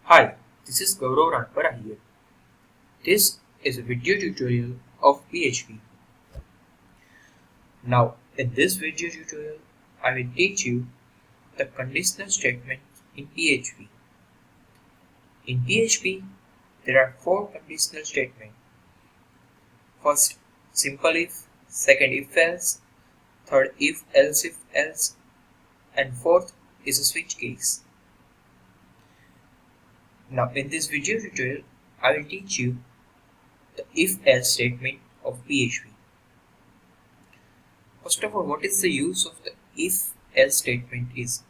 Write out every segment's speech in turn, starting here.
Hi, this is Gaurav Ranpara here. This is a video tutorial of PHP. Now, in this video tutorial, I will teach you the conditional statement in PHP. In PHP, there are 4 conditional statements. First, simple if, second if else, third if else, and fourth is a switch case. Now, in this video tutorial, I will teach you the if-else statement of PHP. First of all, what is the use of the if-else statement is,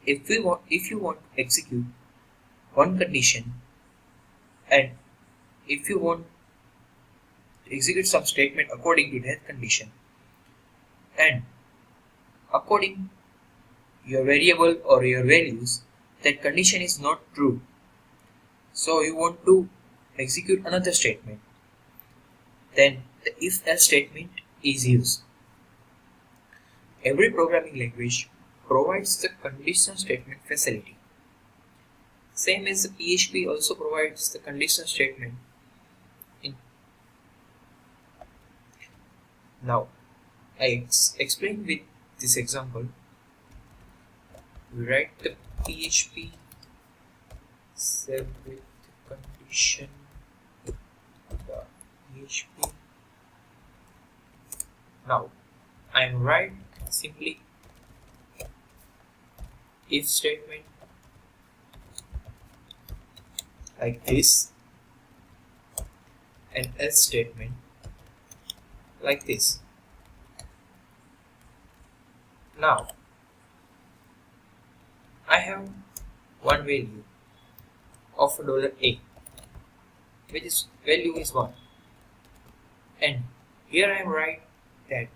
if you want to execute one condition, and if you want to execute some statement according to that condition, and according your variable or your values, that condition is not true, so you want to execute another statement, then the if-else statement is used. Every programming language provides the conditional statement facility. Same as the PHP also provides the conditional statement. Now, I explain with this example. We write the PHP save with the condition PHP. Now, I am write simply if statement like this and else statement like this. Now, I have one value of $a, which is value is 1, and here I am write that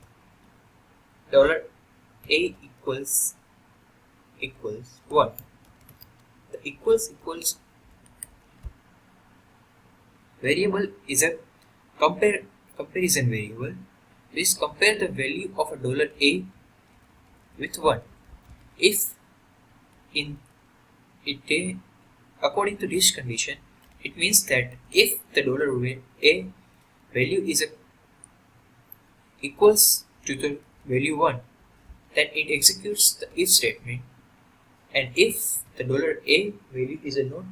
$a equals 1. The equals variable is a comparison variable. Please compare the value of $a with 1. If in it according to this condition, it means that if the $a value is equals to the value 1, then it executes the if statement, and if the $a value is not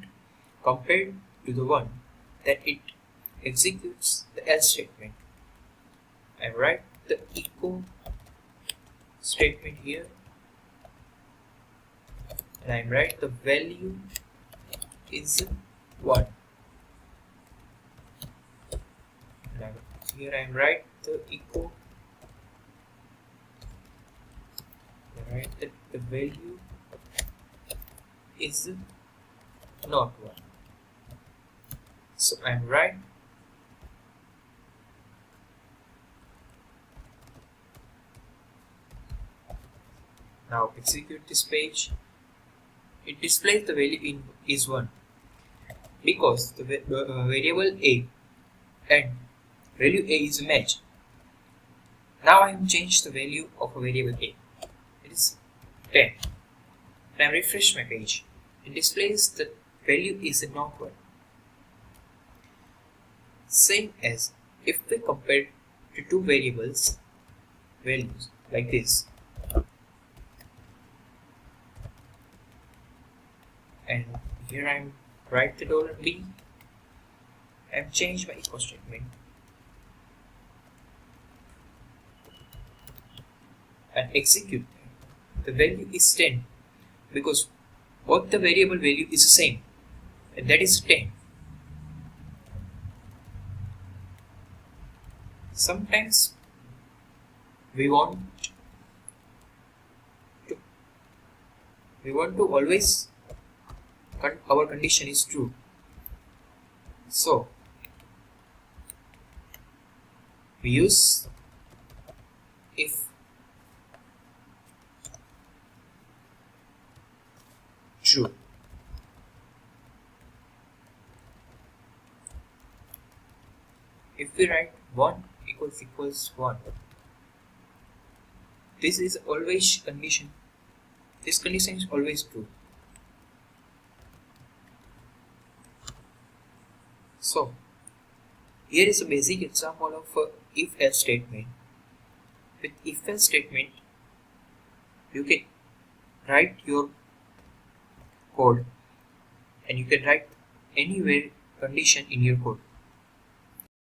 compared to the 1, then it executes the else statement. I write the echo statement here, and I write the value is 1. And here I write the echo. I write that the value is not 1. So I write now execute this page. It displays the value is 1 because the variable a and value a is a match. Now I have changed the value of a variable a. It is 10. And I refresh my page. It displays the value is not 1. Same as if we compare to two values like this, and here I am write the $b and change my echo statement and execute. The value is 10 because both the variable value is the same, and that is 10. Sometimes we want to always our condition is true. So we use if true. If we write 1 equals 1, this is always condition. This condition is always true. So here is a basic example of a if-else statement. With if-else statement, you can write your code and you can write anywhere condition in your code.